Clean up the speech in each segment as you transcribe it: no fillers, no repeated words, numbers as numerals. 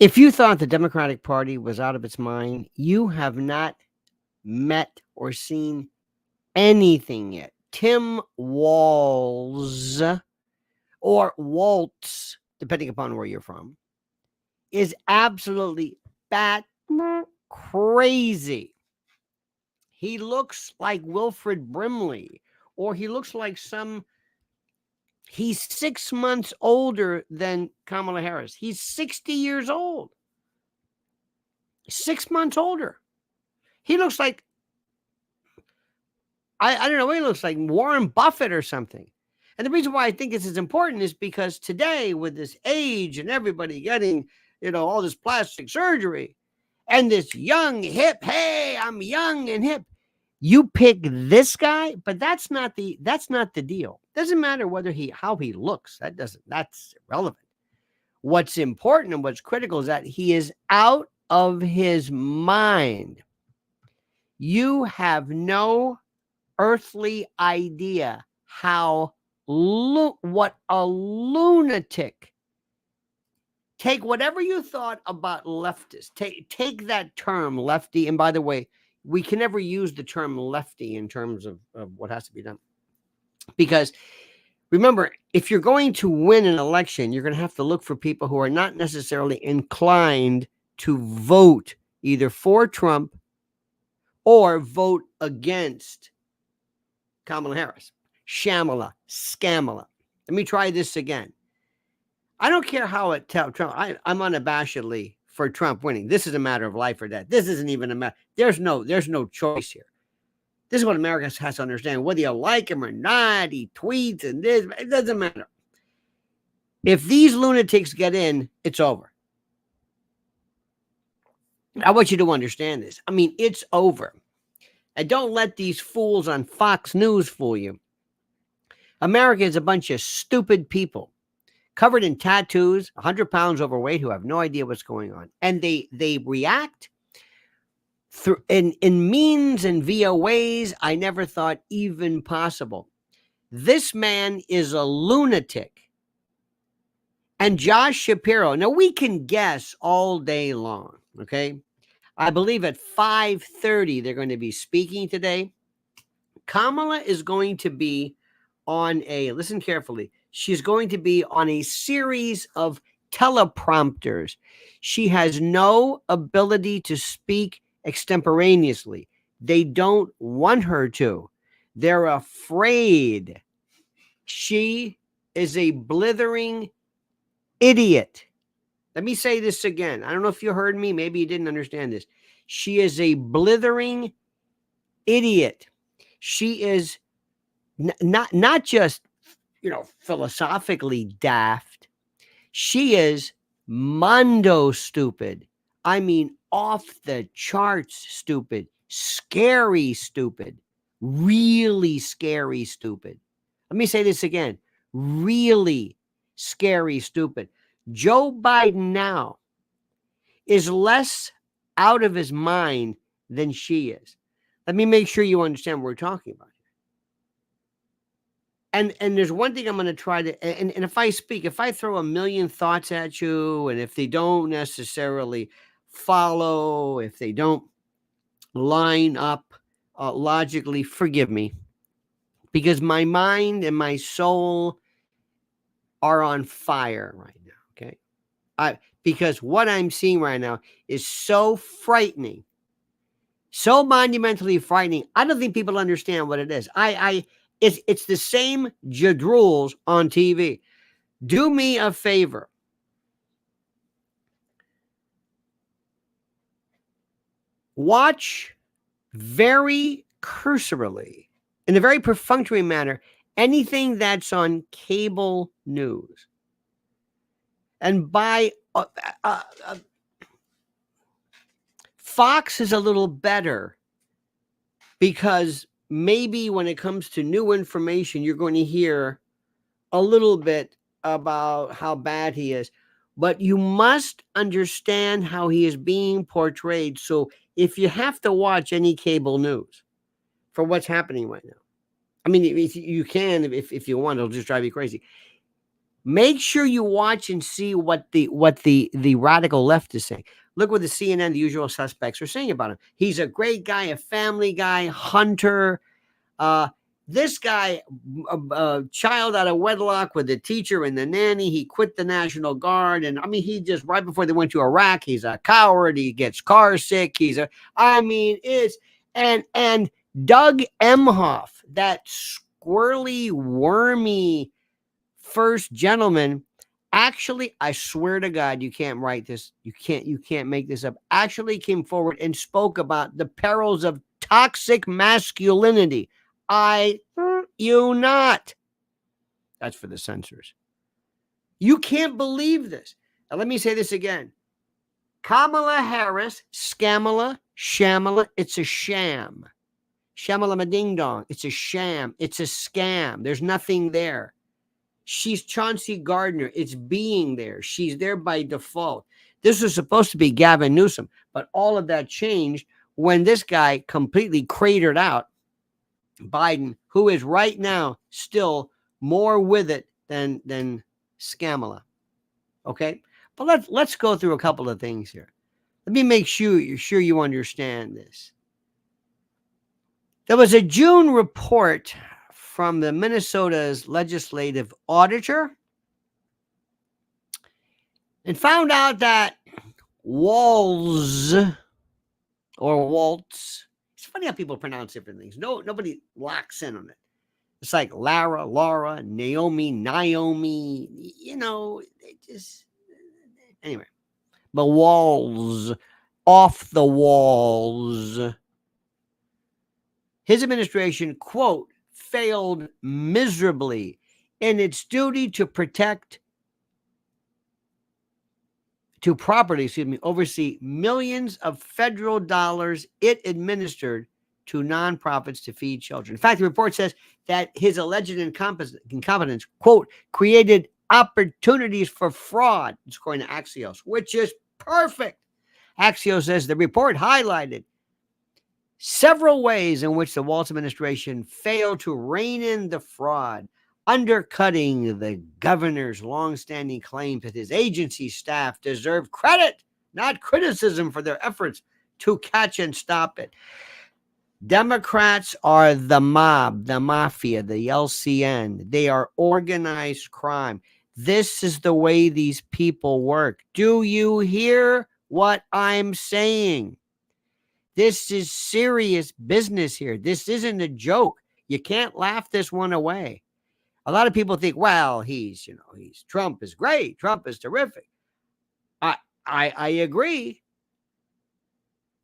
If you thought the Democratic Party was out of its mind, you have not met or seen anything yet. Tim Walz or Waltz, depending upon where you're from, is absolutely bat crazy. He looks like Wilfred Brimley, or he looks like he's 6 months older than Kamala Harris. He's 60 years old. 6 months older. He looks like, I don't know what he looks like, Warren Buffett or something. And the reason why I think this is important is because today, with this age and everybody getting, all this plastic surgery and this young, hip, hey, I'm young and hip, you pick this guy, but that's not the deal. Doesn't matter how he looks. That's irrelevant. What's important and what's critical is that he is out of his mind. You have no earthly idea what a lunatic. Take whatever you thought about leftists. Take that term lefty. And by the way, we can never use the term lefty in terms of what has to be done. Because remember, if you're going to win an election, you're going to have to look for people who are not necessarily inclined to vote either for Trump or vote against Kamala Harris. Shamala, scamala. Let me try this again. I don't care how it tells Trump. I'm unabashedly for Trump winning. This is a matter of life or death. This isn't even a matter. There's no choice here. This is what America has to understand. Whether you like him or not, he tweets and this, it doesn't matter. If these lunatics get in, it's over. I want you to understand this. I mean, it's over. And don't let these fools on Fox News fool you. America is a bunch of stupid people covered in tattoos, 100 pounds overweight, who have no idea what's going on. And they react through in means and via ways I never thought even possible. This man is a lunatic. And Josh Shapiro, now we can guess all day long, okay? I believe at 5:30 they're going to be speaking today. Kamala is going to be on listen carefully, she's going to be on a series of teleprompters. She has no ability to speak extemporaneously. They don't want her to. They're afraid. She is a blithering idiot. Let me say this again. I don't know if you heard me. Maybe you didn't understand this. She is a blithering idiot. She is not just, philosophically daft. She is mondo stupid. I mean, off the charts stupid, scary stupid, really scary stupid. Let me say this again. Really scary stupid. Joe Biden now is less out of his mind than she is. Let me make sure you understand what we're talking about. And there's one thing I'm going to try to, and if I throw a million thoughts at you, and if they don't necessarily follow, if they don't line up logically, forgive me, because my mind and my soul are on fire right now, okay? Because what I'm seeing right now is so frightening, so monumentally frightening. I don't think people understand what it is. It's the same jadrules on TV. Do me a favor. Watch very cursorily, in a very perfunctory manner, anything that's on cable news. And by Fox is a little better because maybe when it comes to new information, you're going to hear a little bit about how bad he is. But you must understand how he is being portrayed. So if you have to watch any cable news for what's happening right now, I mean, if you can, if you want, it'll just drive you crazy. Make sure you watch and see what the radical left is saying. Look what the CNN, the usual suspects, are saying about him. He's a great guy, a family guy, hunter. This guy, a child out of wedlock with the teacher and the nanny. He quit the National Guard, and I mean, he just right before they went to Iraq. He's a coward. He gets car sick. And Doug Emhoff, that squirrely, wormy first gentleman, actually, I swear to God, you can't write this. You can't make this up. Actually came forward and spoke about the perils of toxic masculinity. I you not. That's for the censors. You can't believe this. Now, let me say this again. Kamala Harris, Scamala, Shamala, it's a sham. Shamalama ding dong, it's a sham. It's a scam. There's nothing there. She's Chauncey Gardner. It's being there. She's there by default. This was supposed to be Gavin Newsom, but all of that changed when this guy completely cratered out Biden, who is right now still more with it than Scamala. Okay? But let's go through a couple of things here. Let me make sure you understand this. There was a June report from the Minnesota's legislative auditor and found out that Walz or Waltz, it's funny how people pronounce different things. Nobody locks in on it. It's like Lara, Laura, Naomi, you know, it just, anyway. But Walz, off the walls. His administration, quote, failed miserably in its duty to oversee millions of federal dollars it administered to nonprofits to feed children. In fact, the report says that his alleged incompetence, quote, created opportunities for fraud, according to Axios, which is perfect. Axios says the report highlighted several ways in which the Walz administration failed to rein in the fraud, undercutting the governor's longstanding claim that his agency staff deserve credit, not criticism, for their efforts to catch and stop it. Democrats are the mob, the mafia, the LCN. They are organized crime. This is the way these people work. Do you hear what I'm saying? This is serious business here. This isn't a joke. You can't laugh this one away. A lot of people think, well, he's Trump is great. Trump is terrific. I agree.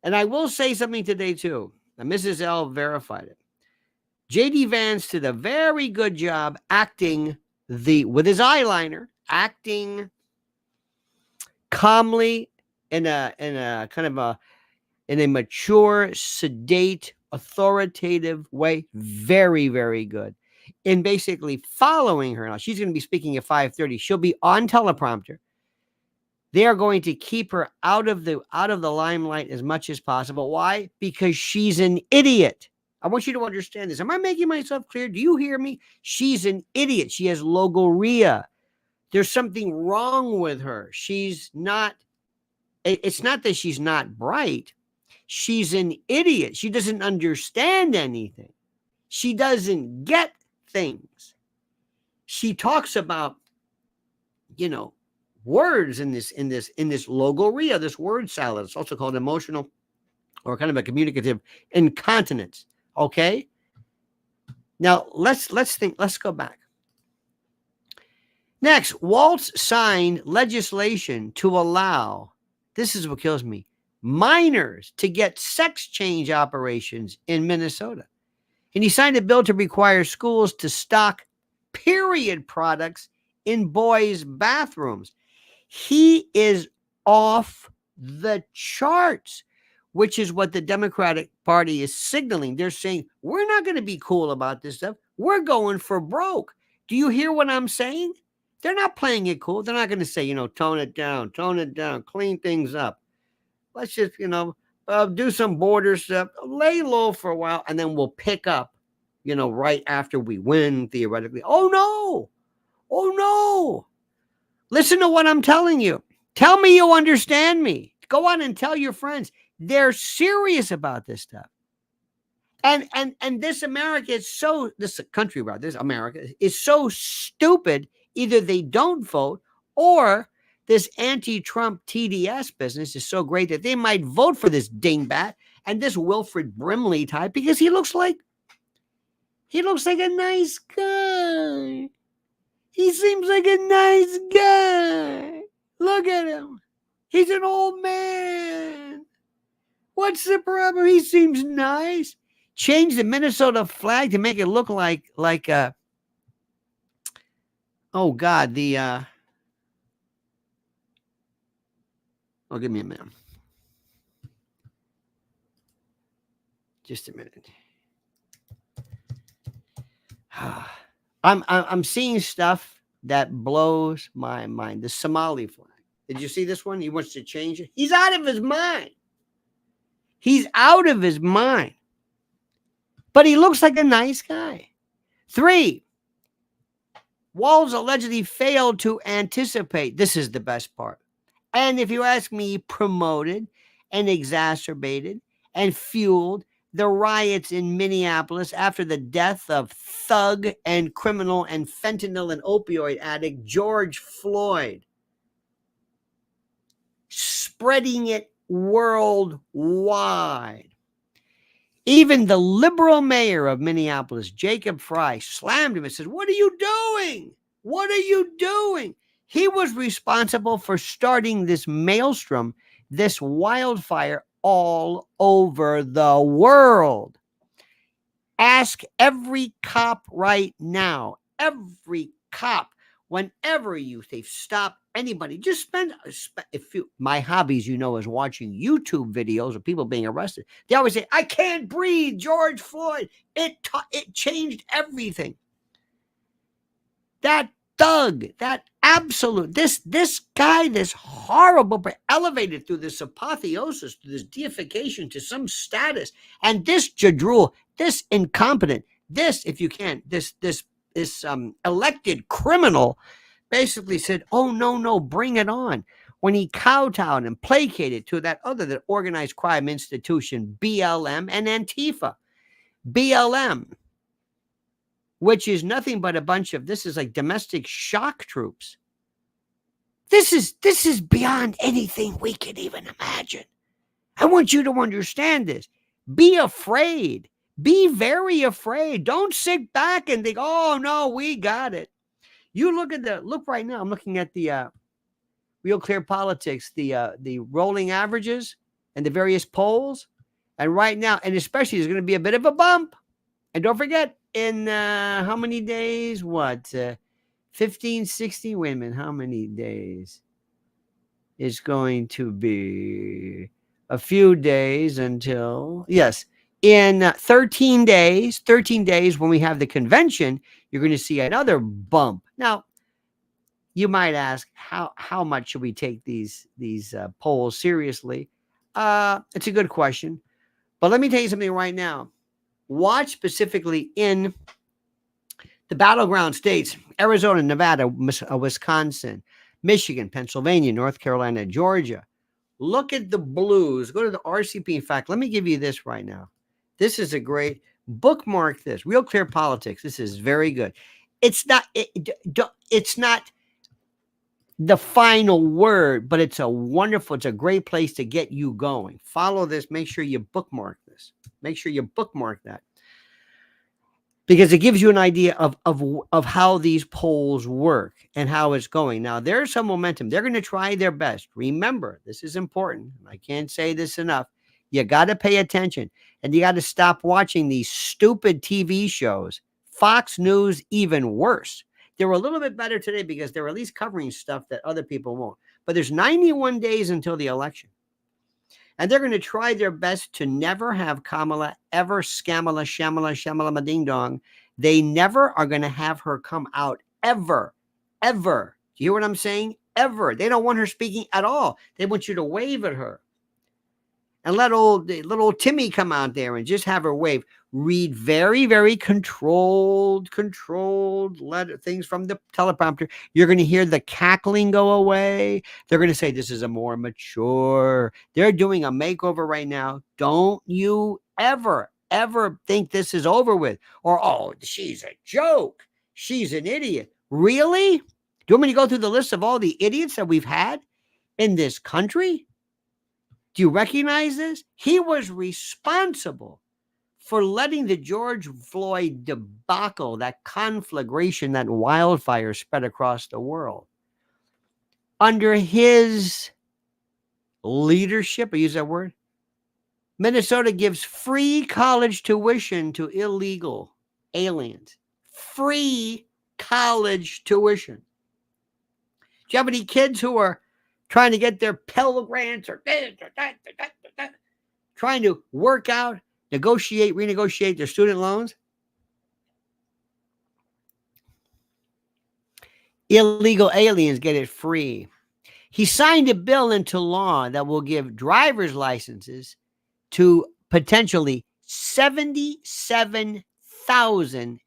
And I will say something today too. And Mrs. L verified it. J.D. Vance did a very good job acting with his eyeliner, acting calmly in a kind of in a mature, sedate, authoritative way. Very, very good. In basically following her. Now, she's going to be speaking at 5:30. She'll be on teleprompter. They are going to keep her out of the limelight as much as possible. Why? Because she's an idiot. I want you to understand this. Am I making myself clear? Do you hear me? She's an idiot. She has logorrhea. There's something wrong with her. She's not. It's not that she's not bright. She's an idiot. She doesn't understand anything. She doesn't get things. She talks about, words in this logorrhea, this word salad. It's also called emotional or kind of a communicative incontinence. Okay. Now let's go back. Next, Walz signed legislation to allow, this is what kills me, minors to get sex change operations in Minnesota. And he signed a bill to require schools to stock period products in boys' bathrooms. He is off the charts, which is what the Democratic Party is signaling. They're saying, we're not going to be cool about this stuff. We're going for broke. Do you hear what I'm saying? They're not playing it cool. They're not going to say, tone it down, clean things up. Let's just, do some border stuff, lay low for a while, and then we'll pick up, right after we win, theoretically. Oh, no. Oh, no. Listen to what I'm telling you. Tell me you understand me. Go on and tell your friends. They're serious about this stuff. And this America is so, this country, rather, this America is so stupid. Either they don't vote, or this anti-Trump TDS business is so great that they might vote for this dingbat and this Wilfred Brimley type, because he looks like a nice guy. He seems like a nice guy. Look at him. He's an old man. What's the problem? He seems nice. Change the Minnesota flag to make it look like oh God, give me a minute. Just a minute. I'm seeing stuff that blows my mind. The Somali flag. Did you see this one? He wants to change it. He's out of his mind. He's out of his mind. But he looks like a nice guy. 3, Walz allegedly failed to anticipate. This is the best part. And if you ask me, promoted and exacerbated and fueled the riots in Minneapolis after the death of thug and criminal and fentanyl and opioid addict George Floyd, spreading it worldwide. Even the liberal mayor of Minneapolis, Jacob Frey, slammed him and said, "What are you doing? What are you doing?" He was responsible for starting this maelstrom, this wildfire all over the world. Ask every cop right now, every cop, whenever they've stopped anybody, just spend my hobbies, is watching YouTube videos of people being arrested. They always say, "I can't breathe, George Floyd. It changed everything." That thug, that absolute, this guy, this horrible, elevated through this apotheosis, to this deification, to some status, and this jadrul, this incompetent, this, if you can, this elected criminal, basically said, "Oh, no, bring it on." When he kowtowed and placated to that organized crime institution, BLM and Antifa. BLM, which is nothing but a bunch of, this is like domestic shock troops. This is beyond anything we can even imagine. I want you to understand this. Be afraid. Be very afraid. Don't sit back and think, "Oh, no, we got it." You look right now. I'm looking at the Real Clear Politics, the rolling averages and the various polls. And right now, and especially, there's going to be a bit of a bump. And don't forget, in how many days? 15, 16? Wait a minute. How many days? It's going to be a few days until, yes, in 13 days, when we have the convention, you're going to see another bump. Now, you might ask, how much should we take these polls seriously? It's a good question. But let me tell you something right now. Watch specifically in the battleground states: Arizona, Nevada, Wisconsin, Michigan, Pennsylvania, North Carolina, Georgia. Look at the blues. Go to the RCP. In fact, let me give you this right now. This is a great bookmark. This Real Clear Politics. This is very good. It's not the final word, but it's a great place to get you going. Follow this. Make sure you bookmark this. Make sure you bookmark that, because it gives you an idea of how these polls work and how it's going. Now, there's some momentum. They're going to try their best. Remember, this is important. I can't say this enough. You got to pay attention, and you got to stop watching these stupid TV shows. Fox News, even worse. They were a little bit better today because they're at least covering stuff that other people won't. But there's 91 days until the election. And they're going to try their best to never have Kamala ever shamala ding dong. They never are going to have her come out ever. Do you hear what I'm saying? Ever. They don't want her speaking at all. They want you to wave at her. and let little Timmy come out there and just have her wave. Read very, very controlled things from the teleprompter. You're going to hear the cackling go away. They're going to say, this is a more mature. They're doing a makeover right now. Don't you ever think this is over with. Or, oh, she's a joke. She's an idiot. Really? Do you want me to go through the list of all the idiots that we've had in this country? Do you recognize this? He was responsible for letting the George Floyd debacle, that conflagration, that wildfire spread across the world. Under his leadership, I use that word, Minnesota gives free college tuition to illegal aliens. Free college tuition. Do you have any kids who are trying to get their Pell Grants or trying to work out, renegotiate their student loans? Illegal aliens get it free. He signed a bill into law that will give driver's licenses to potentially 77,000,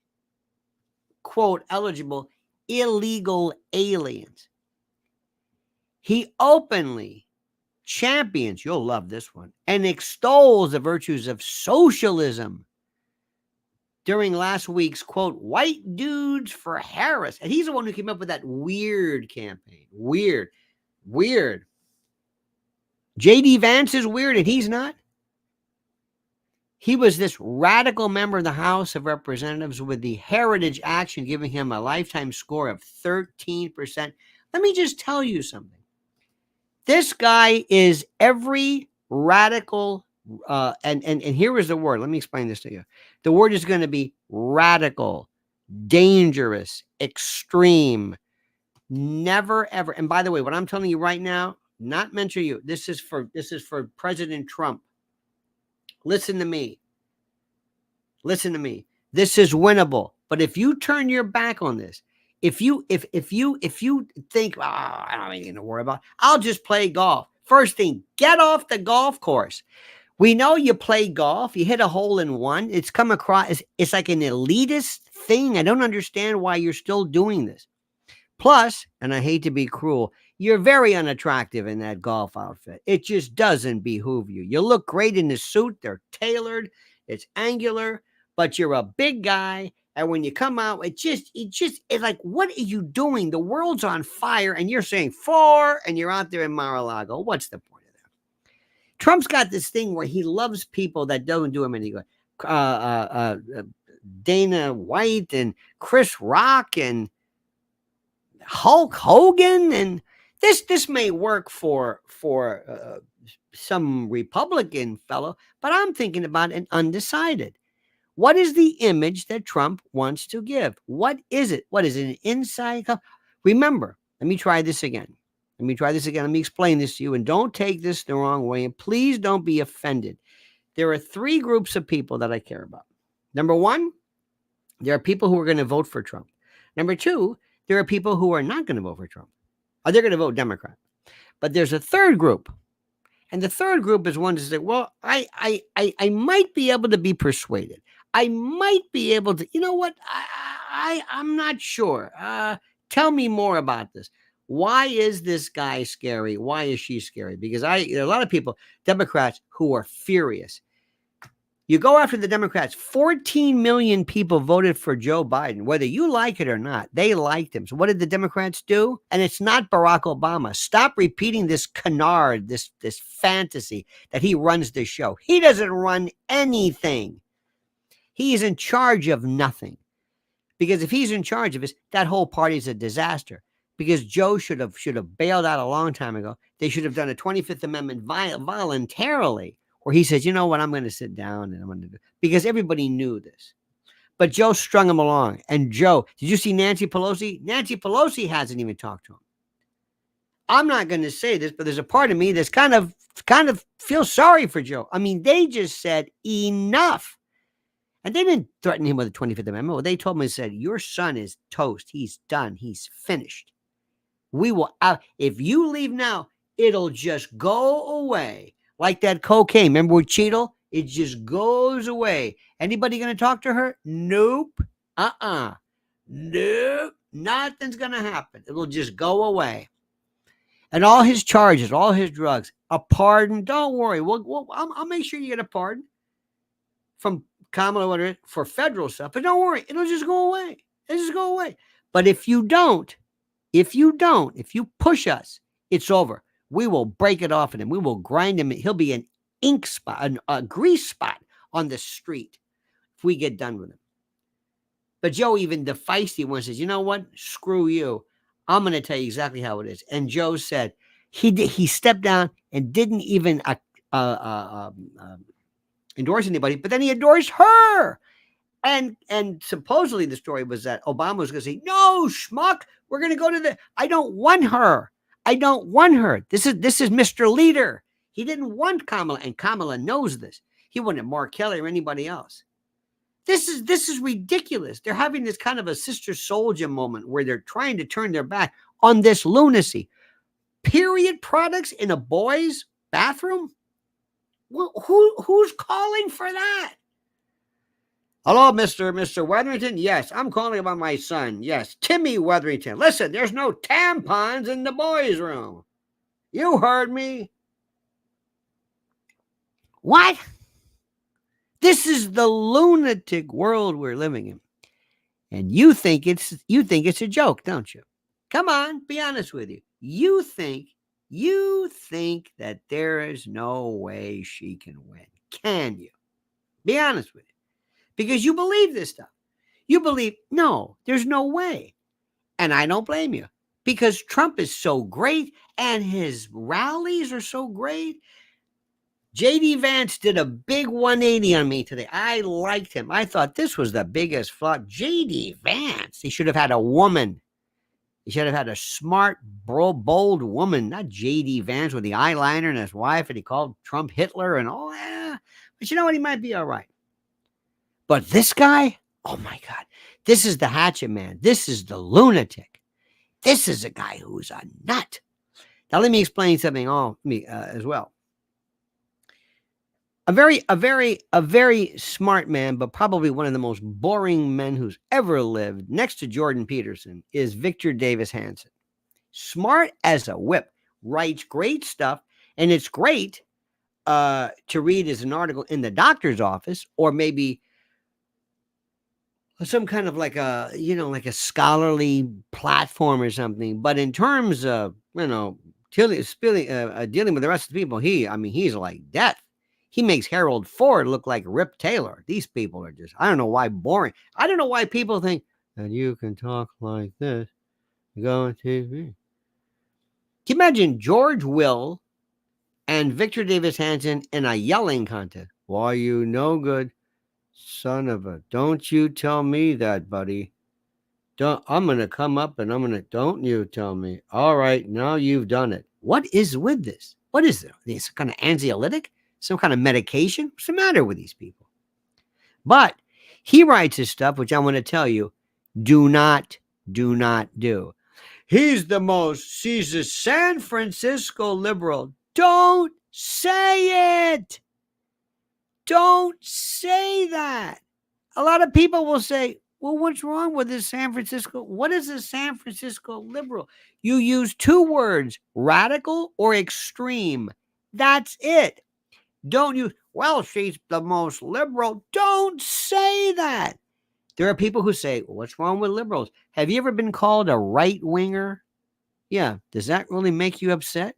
quote, eligible illegal aliens. He openly champions, you'll love this one, and extols the virtues of socialism during last week's, quote, White Dudes for Harris. And he's the one who came up with that weird campaign. Weird. J.D. Vance is weird and he's not. He was this radical member of the House of Representatives with the Heritage Action giving him a lifetime score of 13%. Let me just tell you something. This guy is every radical, and here is the word. Let me explain this to you. The word is going to be radical, dangerous, extreme, never, ever. And by the way, what I'm telling you right now, not meant for you. This is for President Trump. Listen to me. This is winnable. But if you turn your back on this, if you think, I don't have anything to worry about, I'll just play golf. First thing, get off the golf course. We know you play golf. You hit a hole in one. It's come across. It's like an elitist thing. I don't understand why you're still doing this. Plus, and I hate to be cruel, you're very unattractive in that golf outfit. It just doesn't behoove you. You look great in the suit. They're tailored. It's angular, but you're a big guy. And when you come out, it's like, what are you doing? The world's on fire and you're saying 4 and you're out there in Mar-a-Lago. What's the point of that? Trump's got this thing where he loves people that don't do him any good. Dana White and Chris Rock and Hulk Hogan. And this may work for some Republican fellow, but I'm thinking about an undecided. What is the image that Trump wants to give? What is it? What is it? An inside? Remember, let me try this again. Let me explain this to you. And don't take this the wrong way. And please don't be offended. There are 3 groups of people that I care about. Number 1, there are people who are going to vote for Trump. Number 2, there are people who are not going to vote for Trump. Or they're going to vote Democrat. But there's a third group. And the third group is one to say, well, I might be able to be persuaded. I might be able to, you know what? I'm not sure. Tell me more about this. Why is this guy scary? Why is she scary? Because there are a lot of people, Democrats, who are furious. You go after the Democrats. 14 million people voted for Joe Biden, whether you like it or not. They liked him. So what did the Democrats do? And it's not Barack Obama. Stop repeating this canard, this fantasy that he runs this show. He doesn't run anything. He is in charge of nothing. Because if he's in charge of this, that whole party is a disaster. Because Joe should have bailed out a long time ago. They should have done a 25th Amendment voluntarily, where he says, you know what, I'm going to sit down and I'm going to do it. Because everybody knew this. But Joe strung him along. And Joe, did you see Nancy Pelosi? Nancy Pelosi hasn't even talked to him. I'm not going to say this, but there's a part of me that's kind of feels sorry for Joe. I mean, they just said enough. And they didn't threaten him with the 25th Amendment. What they told him, they said, your son is toast. He's done. He's finished. We will, if you leave now, it'll just go away Like that cocaine. Remember with Cheeto? It just goes away. Anybody going to talk to her? Nope. Nope. Nothing's going to happen. It'll just go away. And all his charges, all his drugs, a pardon. Don't worry. I'll make sure you get a pardon from Kamala for federal stuff. But don't worry. It'll just go away. It'll just go away. But if you push us, it's over. We will break it off of him. We will grind him. He'll be an ink spot, a grease spot on the street if we get done with him. But Joe, even the feisty one, says, you know what? Screw you. I'm going to tell you exactly how it is. And Joe said he stepped down and didn't even endorse anybody, but then he endorsed her. And supposedly the story was that Obama was going to say, no, schmuck, we're going to go to I don't want her. I don't want her. This is Mr. Leader. He didn't want Kamala, and Kamala knows this. He wanted Mark Kelly or anybody else. This is ridiculous. They're having this kind of a Sister Souljah moment where they're trying to turn their back on this lunacy. Period products in a boy's bathroom? Well, who's calling for that? Hello, Mr. Wetherington. Yes, I'm calling about my son. Yes, Timmy Wetherington. Listen, there's no tampons in the boys' room. You heard me. What? This is the lunatic world we're living in. And you think it's a joke, don't you? Come on, be honest with you. You think that there is no way she can win. Can you? Be honest with you. Because you believe this stuff. You believe, no, there's no way. And I don't blame you. Because Trump is so great and his rallies are so great. J.D. Vance did a big 180 on me today. I liked him. I thought this was the biggest flop. J.D. Vance. He should have had a woman. He should have had a smart, bold woman, not J.D. Vance with the eyeliner and his wife, and he called Trump Hitler and all that. But you know what? He might be all right. But this guy, oh my God, this is the hatchet man. This is the lunatic. This is a guy who's a nut. Now let me explain something as well. A very smart man, but probably one of the most boring men who's ever lived, next to Jordan Peterson, is Victor Davis Hanson. Smart as a whip, writes great stuff, and it's great to read as an article in the doctor's office, or maybe some kind of like a scholarly platform or something. But in terms of dealing with the rest of the people, he's like death. He makes Harold Ford look like Rip Taylor. These people are just, I don't know why, boring. I don't know why people think that you can talk like this. Go on TV. Can you imagine George Will and Victor Davis Hanson in a yelling contest? Why you no good, son of a, don't you tell me that, buddy. I'm going to come up and don't you tell me. All right, now you've done it. What is with this? What is it? This kind of anxiolytic? Some kind of medication? What's the matter with these people? But he writes his stuff, which I want to tell you, do not do. He's a San Francisco liberal. Don't say it. Don't say that. A lot of people will say, well, what's wrong with this San Francisco? What is a San Francisco liberal? You use two words, radical or extreme. That's it. Don't use, well, she's the most liberal. Don't say that. There are people who say, well, what's wrong with liberals? Have you ever been called a right-winger? Yeah. Does that really make you upset?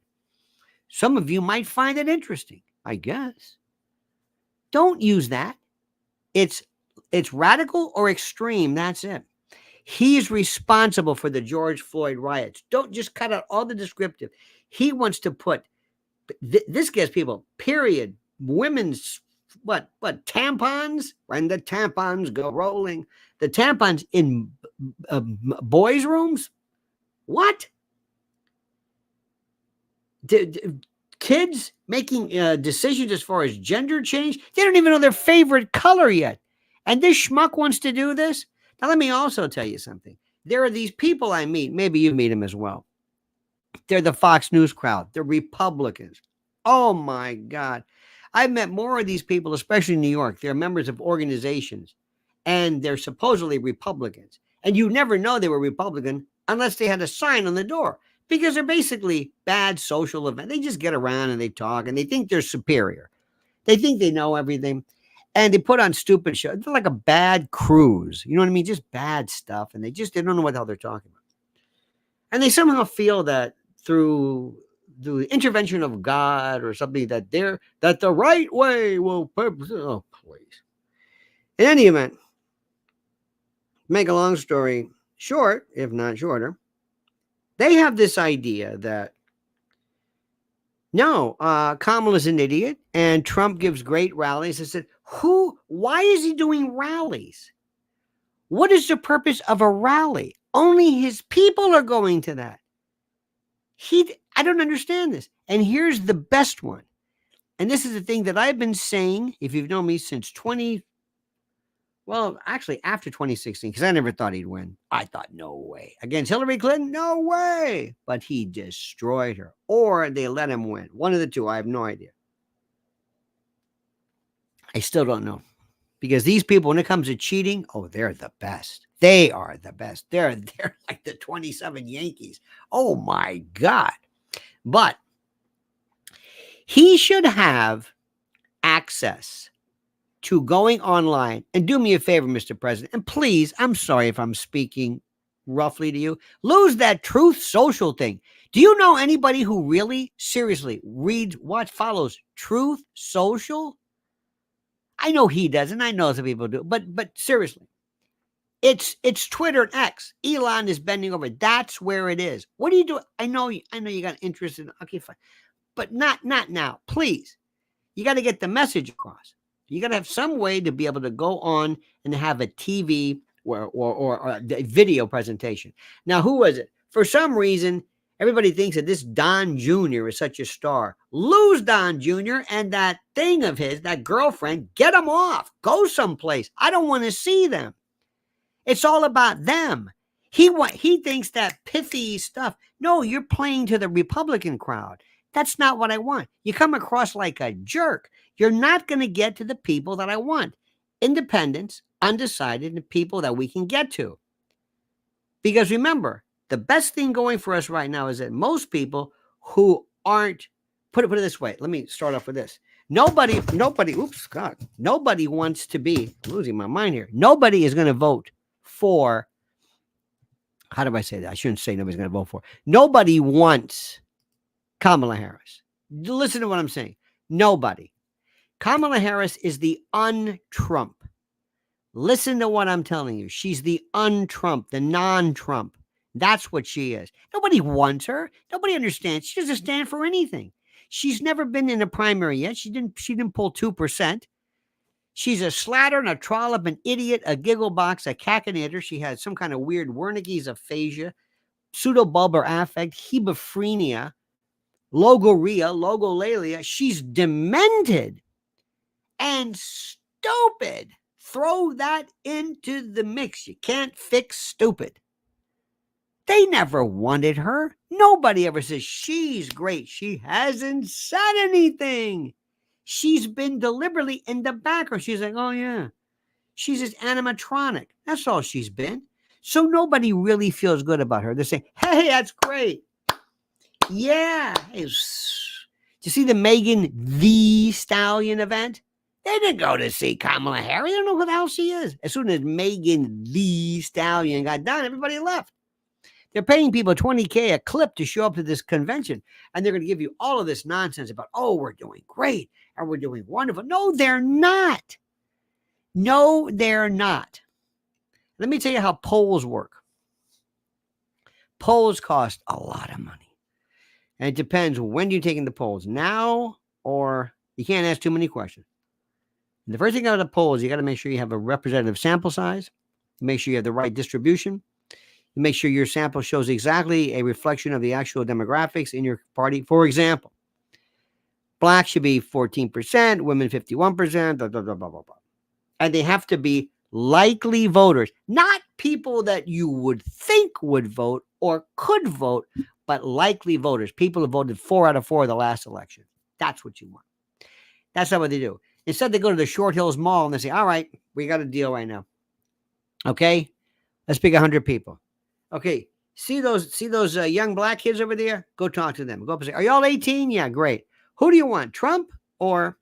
Some of you might find it interesting, I guess. Don't use that. It's radical or extreme. That's it. He's responsible for the George Floyd riots. Don't just cut out all the descriptive. He wants to put, this gets people, period, women's, what tampons, when the tampons go rolling, the tampons in boys' rooms? What? Kids making decisions as far as gender change? They don't even know their favorite color yet. And this schmuck wants to do this? Now, let me also tell you something. There are these people I meet. Maybe you meet them as well. They're the Fox News crowd. They're Republicans. Oh my God. I've met more of these people, especially in New York. They're members of organizations and they're supposedly Republicans. And you never know they were Republican unless they had a sign on the door because they're basically bad social events. They just get around and they talk and they think they're superior. They think they know everything and they put on stupid shows. They're like a bad cruise. You know what I mean? Just bad stuff. And they don't know what the hell they're talking about. And they somehow feel that through the intervention of God or something that the right way will. Oh, please. In any event, make a long story short, if not shorter, they have this idea that no, Kamala's an idiot, and Trump gives great rallies. I said, why is he doing rallies? What is the purpose of a rally? Only his people are going to that. I don't understand this. And here's the best one. And this is the thing that I've been saying, if you've known me since after 2016, because I never thought he'd win. I thought, no way. Against Hillary Clinton? No way. But he destroyed her. Or they let him win. One of the two. I have no idea. I still don't know. Because these people, when it comes to cheating, they're the best. They are the best. They're like the 27 Yankees. Oh, my God. But he should have access to going online. And do me a favor, Mr. President. And please, I'm sorry if I'm speaking roughly to you. Lose that Truth Social thing. Do you know anybody who really, seriously follows Truth Social? I know he doesn't. I know some people do. But seriously, it's Twitter and X. Elon is bending over. That's where it is. What do you do? I know you got interest in. Okay, fine, but not now. Please, you got to get the message across. You got to have some way to be able to go on and have a TV or a video presentation. Now, who was it? For some reason, everybody thinks that this Don Jr. is such a star. Lose Don Jr. and that thing of his, that girlfriend, get them off. Go someplace. I don't want to see them. It's all about them. He thinks that pithy stuff. No, you're playing to the Republican crowd. That's not what I want. You come across like a jerk. You're not going to get to the people that I want. Independents, undecided, and people that we can get to. Because remember, the best thing going for us right now is that most people who aren't, put it this way. Let me start off with this. Nobody wants to be, I'm losing my mind here. Nobody is going to vote for, how do I say that? I shouldn't say nobody's going to vote for. Nobody wants Kamala Harris. Listen to what I'm saying. Nobody. Kamala Harris is the un-Trump. Listen to what I'm telling you. She's the un-Trump, the non-Trump. That's what she is. Nobody wants her. Nobody understands. She doesn't stand for anything. She's never been in a primary yet. She didn't pull 2%. She's a slattern, a trollop, an idiot, a giggle box, a cacinator. She has some kind of weird Wernicke's aphasia, pseudobulbar affect, hebephrenia, logolalia. She's demented and stupid. Throw that into the mix. You can't fix stupid. They never wanted her. Nobody ever says she's great. She hasn't said anything. She's been deliberately in the background. She's like, oh, yeah. She's just animatronic. That's all she's been. So nobody really feels good about her. They're saying, hey, that's great. Yeah. Hey, did you see the Megan Thee Stallion event? They didn't go to see Kamala Harris. They don't know who the hell she is. As soon as Megan Thee Stallion got done, everybody left. They're paying people $20K a clip to show up to this convention. And they're going to give you all of this nonsense about, oh, we're doing great. And we're doing wonderful. No, they're not. No, they're not. Let me tell you how polls work. Polls cost a lot of money. And it depends when you're taking the polls. Now, or you can't ask too many questions. And the first thing out of the poll is you got to make sure you have a representative sample size. Make sure you have the right distribution. Make sure your sample shows exactly a reflection of the actual demographics in your party. For example, black should be 14%, women 51%, blah, blah, blah, blah, blah, blah. And they have to be likely voters, not people that you would think would vote or could vote, but likely voters. People who voted 4 out of 4 of the last election. That's what you want. That's not what they do. Instead, they go to the Short Hills Mall and they say, all right, we got a deal right now. Okay, let's pick 100 people. Okay, see those young black kids over there? Go talk to them. Go up and say, are y'all 18? Yeah, great. Who do you want, Trump or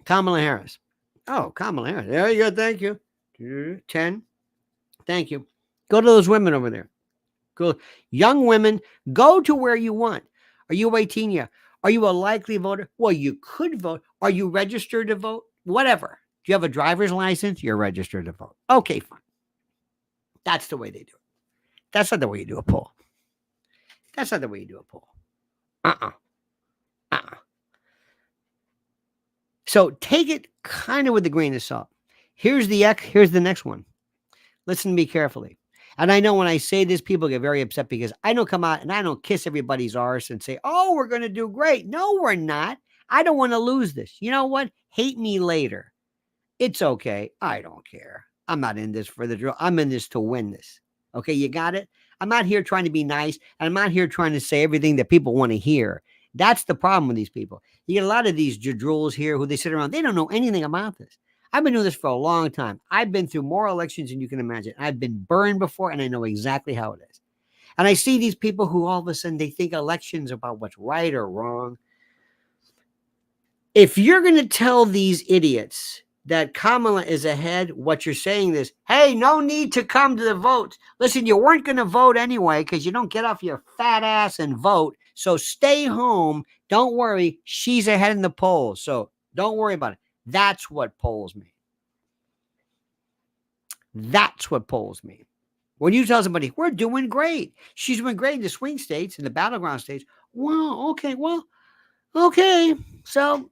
Kamala Harris? Oh, Kamala Harris. There you go. Thank you. 10. Thank you. Go to those women over there. Go, young women, go to where you want. Are you 18? Yeah. Are you a likely voter? Well, you could vote. Are you registered to vote? Whatever. Do you have a driver's license? You're registered to vote. Okay, fine. That's the way they do it. That's not the way you do a poll. That's not the way you do a poll. So take it kind of with a grain of salt. Here's the next one. Listen to me carefully. And I know when I say this, people get very upset because I don't come out and I don't kiss everybody's arse and say, oh, we're going to do great. No, we're not. I don't want to lose this. You know what? Hate me later. It's okay. I don't care. I'm not in this for the drill. I'm in this to win this. Okay, you got it? I'm not here trying to be nice, and I'm not here trying to say everything that people want to hear. That's the problem with these people. You get a lot of these jadruls here who they sit around. They don't know anything about this. I've been doing this for a long time. I've been through more elections than you can imagine. I've been burned before, and I know exactly how it is. And I see these people who all of a sudden they think elections are about what's right or wrong. If you're going to tell these idiots that Kamala is ahead, what you're saying is, hey, no need to come to the votes. Listen, you weren't going to vote anyway because you don't get off your fat ass and vote. So stay home. Don't worry. She's ahead in the polls. So don't worry about it. That's what polls mean. That's what polls mean. When you tell somebody, we're doing great. She's doing great in the swing states, in the battleground states. Well, okay. So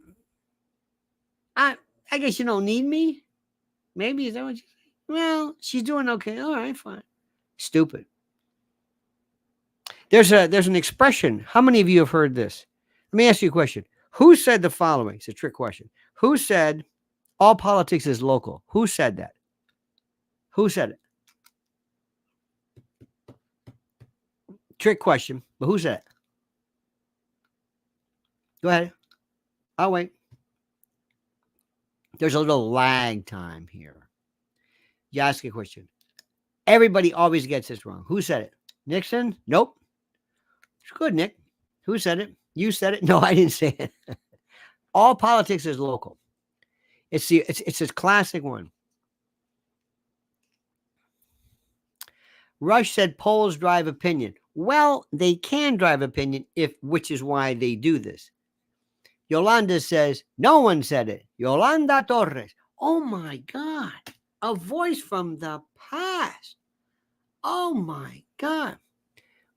I guess you don't need me. Maybe is that what you say? Well, she's doing okay. All right, fine. Stupid. There's an expression. How many of you have heard this? Let me ask you a question. Who said the following? It's a trick question. Who said all politics is local? Who said that? Who said it? Trick question, but who said it? Go ahead. I'll wait. There's a little lag time here. You ask a question. Everybody always gets this wrong. Who said it? Nixon? Nope. It's good, Nick. Who said it? You said it? No, I didn't say it. All politics is local. It's a classic one. Rush said polls drive opinion. Well, they can drive opinion, which is why they do this. Yolanda says, no one said it. Yolanda Torres. Oh my God. A voice from the past. Oh my God.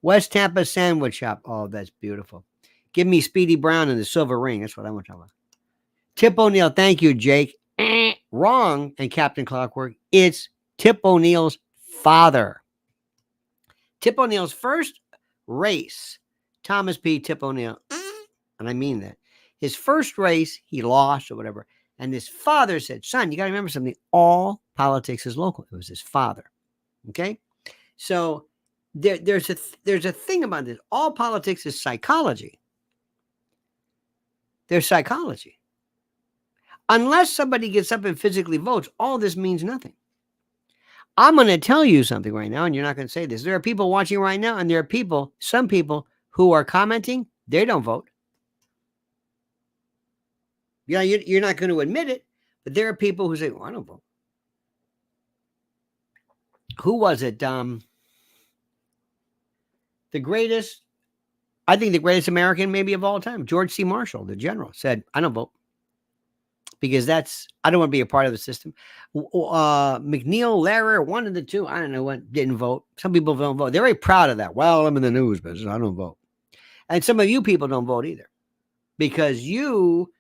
West Tampa Sandwich Shop. Oh, that's beautiful. Give me Speedy Brown and the Silver Ring. That's what I want to talk about. Tip O'Neill. Thank you, Jake. Wrong. And Captain Clockwork. It's Tip O'Neill's father. Tip O'Neill's first race. Thomas P. Tip O'Neill. And I mean that. His first race, he lost or whatever. And his father said, son, you got to remember something. All politics is local. It was his father. Okay. So there's a thing about this. All politics is psychology. There's psychology. Unless somebody gets up and physically votes, all this means nothing. I'm going to tell you something right now, and you're not going to say this. There are people watching right now, and there are some people who are commenting, they don't vote. Yeah, you're not going to admit it, but there are people who say, well, I don't vote. Who was it? The greatest American maybe of all time, George C. Marshall, the general, said, I don't vote. Because I don't want to be a part of the system. McNeil, Lehrer, one of the two, I don't know what, didn't vote. Some people don't vote. They're very proud of that. Well, I'm in the news business. I don't vote. And some of you people don't vote either. Because you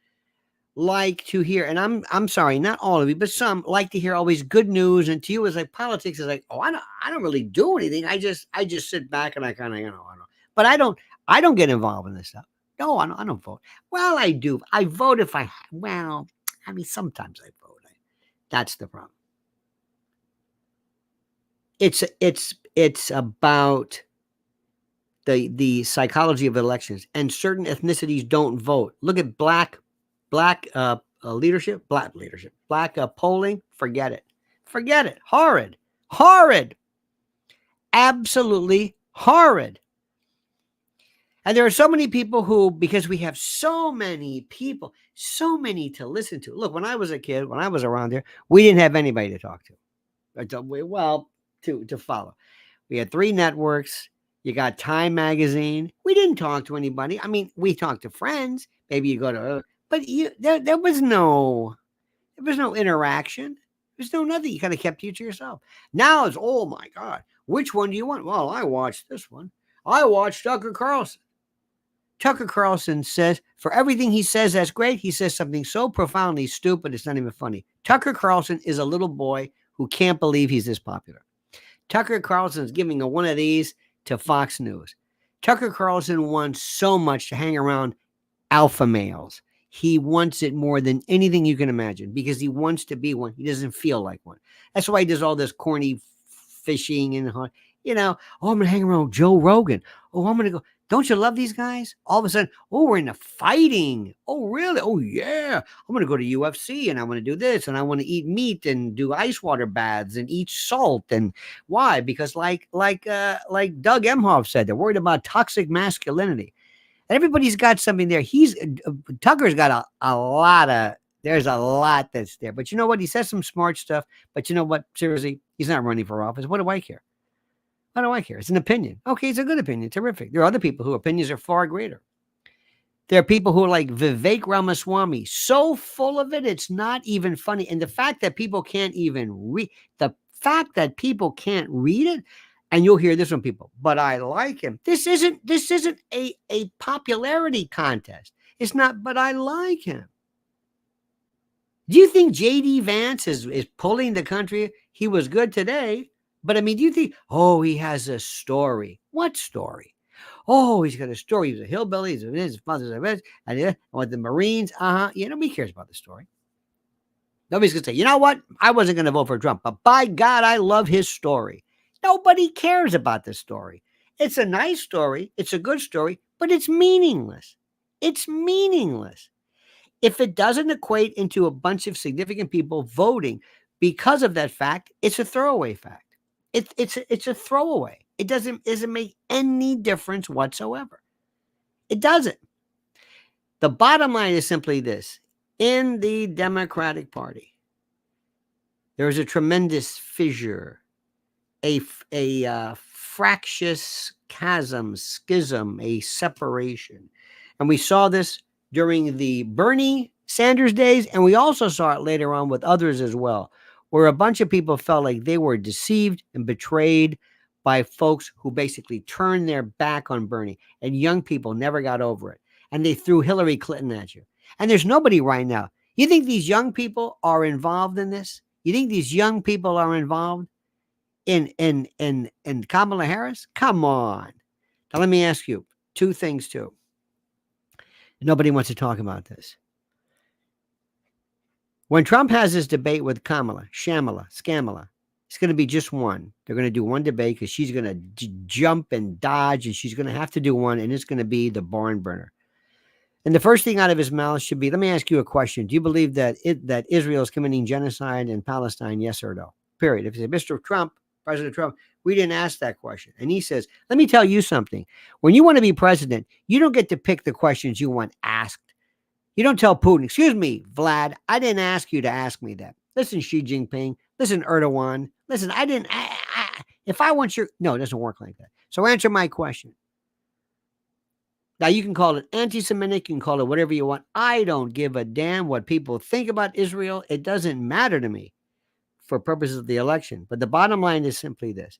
like to hear, and I'm sorry, not all of you, but some like to hear always good news. And to you, it's like politics is like, oh, I don't really do anything. I just sit back and I kind of, I don't. But I don't get involved in this stuff. No, I don't vote. Well, I do. I vote if sometimes I vote. That's the problem. It's about the psychology of elections, and certain ethnicities don't vote. Look at black leadership, black polling. Forget it. Horrid, absolutely horrid. And there are so many people who, because we have so many people, so many to listen to. Look, when I was a kid, when I was around there, we didn't have anybody to talk to. Well, to follow. We had 3 networks. You got Time Magazine. We didn't talk to anybody. I mean, we talked to friends. Maybe you go to, but there was no interaction. There's no nothing. You kind of kept it to yourself. Now it's, oh my God, which one do you want? Well, I watched this one. I watched Tucker Carlson. Tucker Carlson says, for everything he says that's great, he says something so profoundly stupid, it's not even funny. Tucker Carlson is a little boy who can't believe he's this popular. Tucker Carlson is giving one of these to Fox News. Tucker Carlson wants so much to hang around alpha males. He wants it more than anything you can imagine because he wants to be one. He doesn't feel like one. That's why he does all this corny fishing and, oh, I'm going to hang around Joe Rogan. Oh, I'm going to go. Don't you love these guys? All of a sudden, oh, we're into fighting. Oh, really? Oh, yeah. I'm going to go to UFC and I want to do this and I want to eat meat and do ice water baths and eat salt. And why? Because like Doug Emhoff said, they're worried about toxic masculinity. And everybody's got something there. Tucker's got a lot of, there's a lot that's there. But you know what? He says some smart stuff. But you know what? Seriously, he's not running for office. What do I care? What do I care? It's an opinion. Okay, it's a good opinion. Terrific. There are other people whose opinions are far greater. There are people who are like Vivek Ramaswamy, so full of it, it's not even funny. And the fact that people can't even read, it, and you'll hear this from people, but I like him. This isn't a popularity contest. It's not, but I like him. Do you think J.D. Vance is pulling the country? He was good today. But I mean, do you think, oh, he has a story? What story? Oh, he's got a story. He was a hillbilly. His father's a vet. And with the Marines. Nobody cares about the story. Nobody's going to say, you know what? I wasn't going to vote for Trump, but by God, I love his story. Nobody cares about the story. It's a nice story. It's a good story, but it's meaningless. It's meaningless. If it doesn't equate into a bunch of significant people voting because of that fact, it's a throwaway fact. It's a throwaway. It doesn't make any difference whatsoever. It doesn't. The bottom line is simply this. In the Democratic Party, there is a tremendous fissure, a fractious chasm, schism, a separation. And we saw this during the Bernie Sanders days, and we also saw it later on with others as well, where a bunch of people felt like they were deceived and betrayed by folks who basically turned their back on Bernie, and young people never got over it. And they threw Hillary Clinton at you. And there's nobody right now. You think these young people are involved in this? You think these young people are involved in Kamala Harris? Come on. Now let me ask you 2 things too. Nobody wants to talk about this. When Trump has his debate with Kamala, Scamala, it's going to be just one. They're going to do one debate because she's going to jump and dodge, and she's going to have to do one, and it's going to be the barn burner. And the first thing out of his mouth should be, let me ask you a question. Do you believe that Israel is committing genocide in Palestine, yes or no? Period. If you say, Mr. Trump, President Trump, we didn't ask that question. And he says, let me tell you something. When you want to be president, you don't get to pick the questions you want asked. You don't tell Putin, excuse me, Vlad, I didn't ask you to ask me that. Listen, Xi Jinping, listen, Erdogan, listen, if I want your, no, it doesn't work like that. So answer my question. Now, you can call it anti-Semitic, you can call it whatever you want. I don't give a damn what people think about Israel. It doesn't matter to me for purposes of the election. But the bottom line is simply this.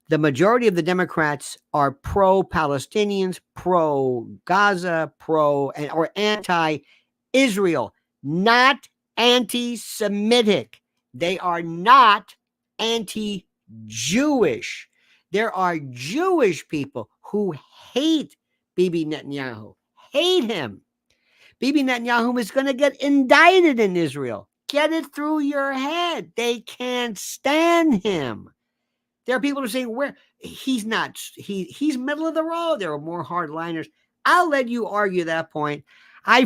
The majority of the Democrats are pro-Palestinians, pro-Gaza, or anti-Israel, not anti-Semitic. They are not anti-Jewish. There are Jewish people who hate Bibi Netanyahu, hate him. Bibi Netanyahu is going to get indicted in Israel. Get it through your head. They can't stand him. There are people who are saying where he's not, he's middle of the road. There are more hardliners. I'll let you argue that point.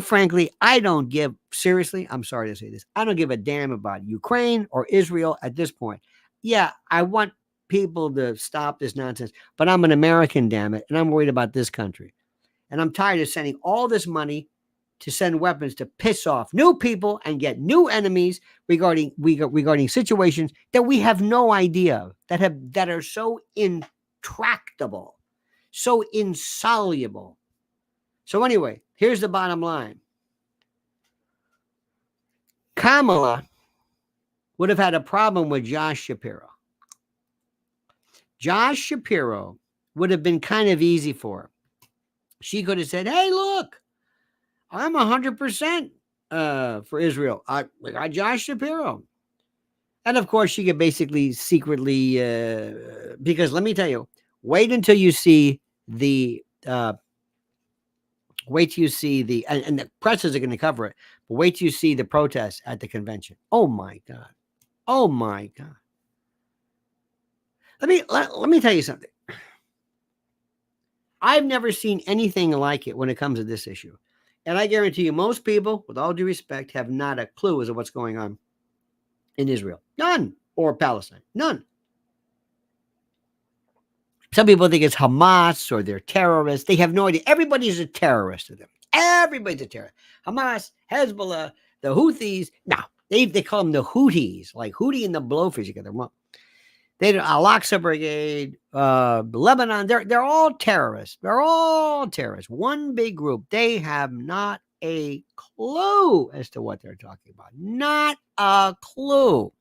Frankly, I don't give, seriously, I'm sorry to say this, I don't give a damn about Ukraine or Israel at this point. Yeah, I want people to stop this nonsense, but I'm an American, damn it, and I'm worried about this country. And I'm tired of sending all this money to send weapons to piss off new people and get new enemies regarding situations that we have no idea of, that are so intractable, so insoluble. So anyway, here's the bottom line. Kamala would have had a problem with Josh Shapiro. Josh Shapiro would have been kind of easy for her. She could have said, hey, look, I'm 100% for Israel. I got Josh Shapiro. And of course, she could basically secretly, because let me tell you, wait until you see the, and the presses are going to cover it, but wait till you see the protests at the convention. Oh my God. Oh my God. Let me tell you something. I've never seen anything like it when it comes to this issue. And I guarantee you, most people, with all due respect, have not a clue as to what's going on in Israel. None. Or Palestine. None. Some people think it's Hamas or they're terrorists. They have no idea. Everybody's a terrorist to them. Everybody's a terrorist. Hamas, Hezbollah, the Houthis. No, they call them the Houthis, like Houthi and the Blowfish together. Well, they Al-Aqsa Brigade, Lebanon. They're all terrorists. They're all terrorists. One big group. They have not a clue as to what they're talking about. Not a clue.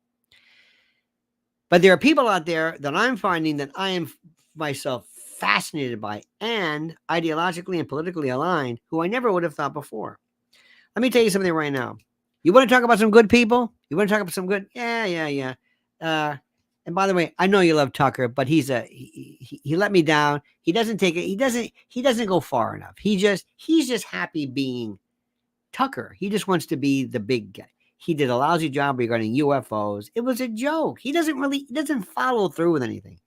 But there are people out there that I'm finding that I am myself fascinated by and ideologically and politically aligned who I never would have thought before. Let me tell you something right now. You want to talk about some good people? You want to talk about some good? Yeah. And by the way, I know you love Tucker, but he let me down. He doesn't take it. He doesn't go far enough. He's just happy being Tucker. He just wants to be the big guy. He did a lousy job regarding UFOs. It was a joke. He doesn't follow through with anything.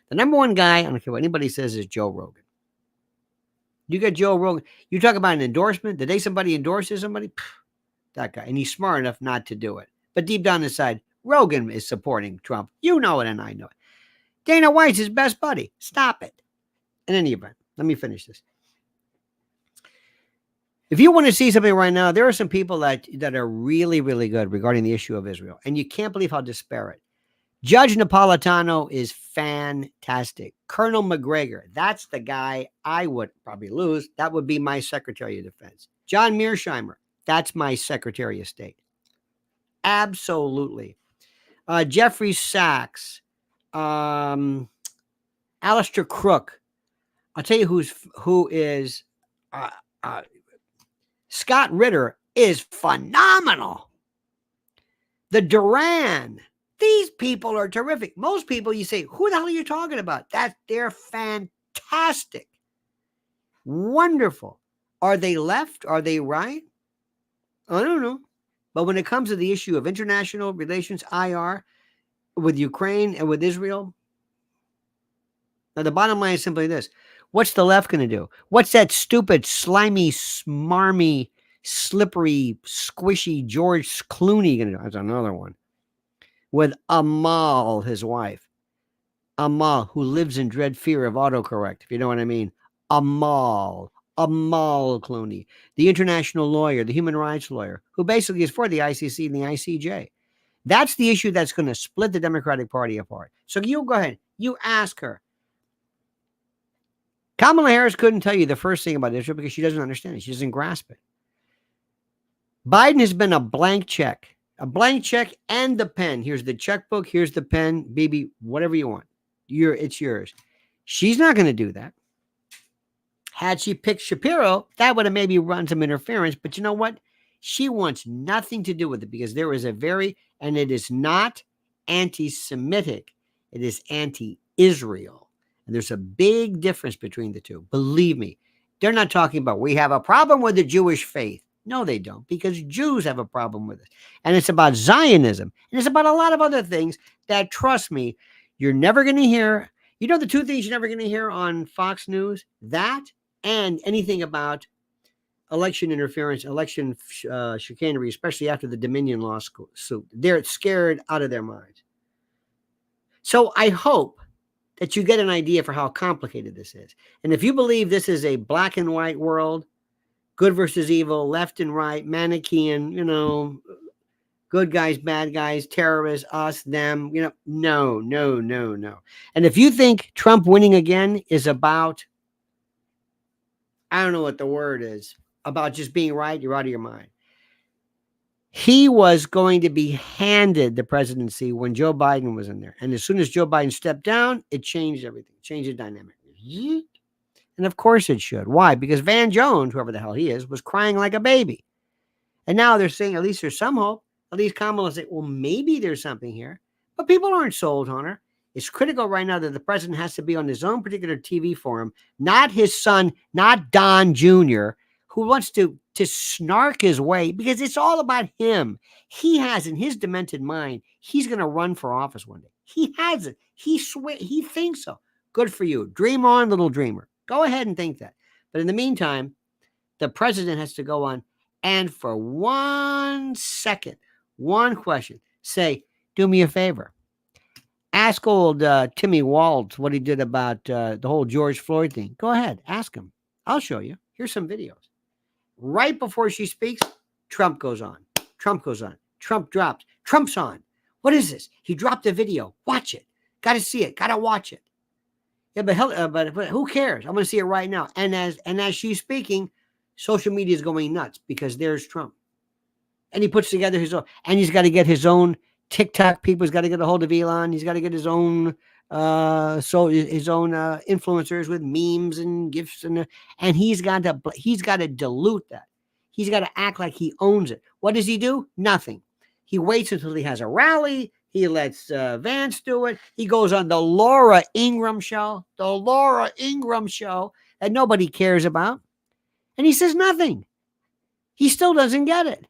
The number one guy, I don't care what anybody says, is Joe Rogan. You got Joe Rogan. You talk about an endorsement. The day somebody endorses somebody, that guy. And he's smart enough not to do it. But deep down inside, Rogan is supporting Trump. You know it, and I know it. Dana White's his best buddy. Stop it. In any event, let me finish this. If you want to see something right now, there are some people that are really, really good regarding the issue of Israel. And you can't believe how disparate. Judge Napolitano is fantastic. Colonel McGregor, that's the guy I would probably lose. That would be my Secretary of Defense. John Mearsheimer, that's my Secretary of State. Absolutely. Jeffrey Sachs, Alistair Crook. I'll tell you who is Scott Ritter is phenomenal. The Duran. These people are terrific. Most people, you say, who the hell are you talking about? They're fantastic. Wonderful. Are they left? Are they right? I don't know. But when it comes to the issue of international relations, IR, with Ukraine and with Israel, now the bottom line is simply this. What's the left going to do? What's that stupid, slimy, smarmy, slippery, squishy George Clooney going to do? That's another one. With Amal, his wife. Amal, who lives in dread fear of autocorrect, if you know what I mean. Amal Clooney, the international lawyer, the human rights lawyer, who basically is for the ICC and the ICJ. That's the issue that's going to split the Democratic Party apart. So you go ahead. You ask her. Kamala Harris couldn't tell you the first thing about Israel because she doesn't understand it. She doesn't grasp it. Biden has been a blank check and the pen. Here's the checkbook. Here's the pen, baby, whatever you want. It's yours. She's not going to do that. Had she picked Shapiro, that would have maybe run some interference. But you know what? She wants nothing to do with it because there is and it is not anti-Semitic. It is anti-Israel. And there's a big difference between the two. Believe me, they're not talking about we have a problem with the Jewish faith. No, they don't, because Jews have a problem with it. And it's about Zionism. And it's about a lot of other things that, trust me, You're never going to hear, the two things you're never going to hear on Fox News? That and anything about election interference, election chicanery, especially after the Dominion lawsuit. They're scared out of their minds. So I hope that you get an idea for how complicated this is. And if you believe this is a black and white world, good versus evil, left and right, Manichaean, good guys, bad guys, terrorists, us, them, no. And if you think Trump winning again is about, I don't know what the word is, about just being right, you're out of your mind. He was going to be handed the presidency when Joe Biden was in there. And as soon as Joe Biden stepped down, it changed everything, changed the dynamic. And of course it should. Why? Because Van Jones, whoever the hell he is, was crying like a baby. And now they're saying at least there's some hope. At least Kamala said, well, maybe there's something here. But people aren't sold on her. It's critical right now that the president has to be on his own particular TV forum, not his son, not Don Jr., who wants to snark his way, because it's all about him. He has in his demented mind, he's going to run for office one day. He has it. He thinks so. Good for you. Dream on, little dreamer. Go ahead and think that. But in the meantime, the president has to go on and for 1 second, one question, say, do me a favor. Ask old Timmy Walz what he did about the whole George Floyd thing. Go ahead. Ask him. I'll show you. Here's some videos. Right before she speaks, Trump goes on. Trump goes on. Trump drops. Trump's on. What is this? He dropped a video. Watch it. Got to see it. Got to watch it. Yeah, but who cares? I'm going to see it right now. And as she's speaking, social media is going nuts because there's Trump. And he puts together his own, and he's got to get his own TikTok people. He's got to get a hold of Elon. He's got to get his own influencers with memes and gifts, and he's got to dilute that. He's got to act like he owns it. What does he do? Nothing. He waits until he has a rally. He lets Vance do it. He goes on the Laura Ingraham show, that nobody cares about, and he says nothing. He still doesn't get it.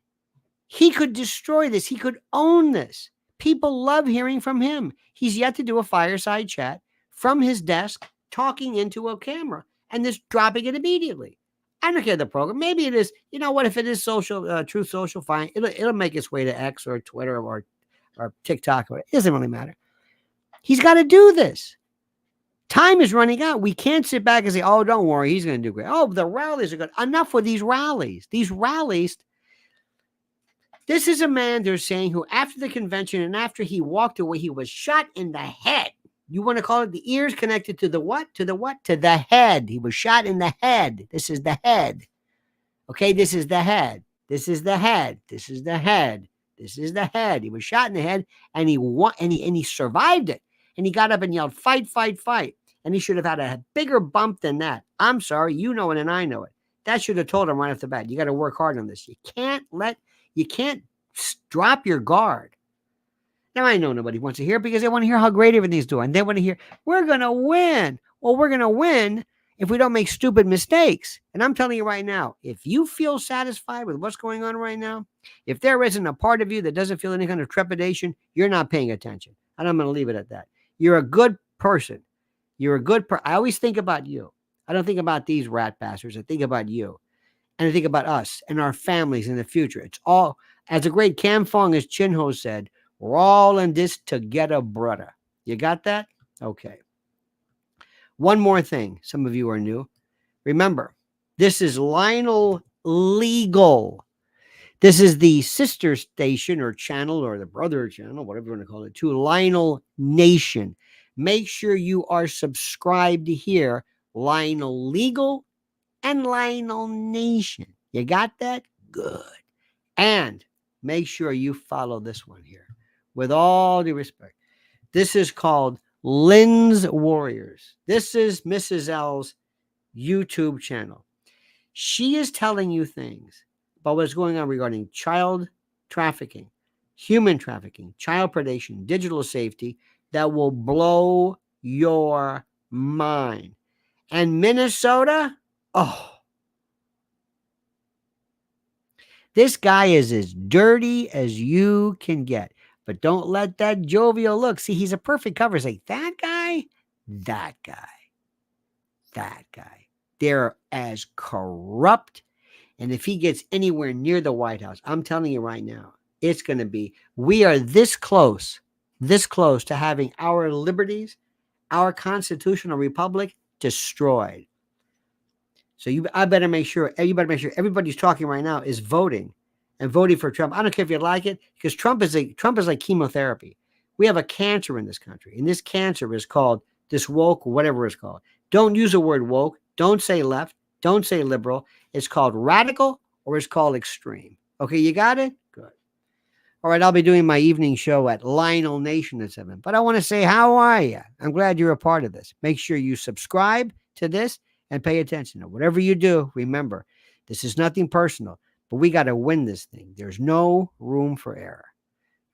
He could destroy this. He could own this. People love hearing from him. He's yet to do a fireside chat from his desk, talking into a camera, and just dropping it immediately. I don't care the program. Maybe it is. You know what? If it is social, Truth Social, fine. It'll make its way to X or Twitter or TikTok. Or it doesn't really matter. He's got to do this. Time is running out. We can't sit back and say, "Oh, don't worry, he's going to do great." Oh, the rallies are good. Enough with these rallies. These rallies. This is a man, they're saying, who after the convention and after he walked away, he was shot in the head. You want to call it the ears connected to the what? To the what? To the head. He was shot in the head. This is the head. Okay, this is the head. This is the head. This is the head. This is the head. He was shot in the head, and he survived it. And he got up and yelled, "Fight, fight, fight." And he should have had a bigger bump than that. I'm sorry, you know it and I know it. That should have told him right off the bat, you got to work hard on this. You can't drop your guard. Now, I know nobody wants to hear it because they want to hear how great everything's doing. They want to hear, we're going to win. Well, we're going to win if we don't make stupid mistakes. And I'm telling you right now, if you feel satisfied with what's going on right now, if there isn't a part of you that doesn't feel any kind of trepidation, you're not paying attention. And I'm going to leave it at that. You're a good person. I always think about you. I don't think about these rat bastards. I think about you. And I think about us and our families in the future. It's all, as a great Cam Fong, as Chinho said, we're all in this together, brother. You got that? Okay. One more thing. Some of you are new. Remember, this is Lionel Legal. This is the sister station or channel or the brother channel, whatever you want to call it, to Lionel Nation. Make sure you are subscribed here. Lionel Legal and Lionel Nation. You got that? Good. And make sure you follow this one here. With all due respect. This is called Lynn's Warriors. This is Mrs. L's YouTube channel. She is telling you things about what's going on regarding child trafficking, human trafficking, child predation, digital safety that will blow your mind. And Minnesota, oh, this guy is as dirty as you can get. But don't let that jovial look. See, he's a perfect cover. Say, that guy, that guy, that guy. They're as corrupt. And if he gets anywhere near the White House, I'm telling you right now, it's going to be, we are this close to having our liberties, our constitutional republic destroyed. So I better make sure, everybody's talking right now is voting and voting for Trump. I don't care if you like it, because Trump is like chemotherapy. We have a cancer in this country, and this cancer is called this woke, whatever it's called. Don't use the word woke. Don't say left. Don't say liberal. It's called radical, or it's called extreme. Okay, you got it? Good. All right, I'll be doing my evening show at Lionel Nation at 7. But I want to say, how are you? I'm glad you're a part of this. Make sure you subscribe to this and pay attention. Now, whatever you do, remember, this is nothing personal, but we got to win this thing. There's no room for error.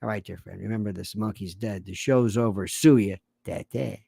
All right, dear friend, remember this monkey's dead. The show's over. Sue ya. Tete.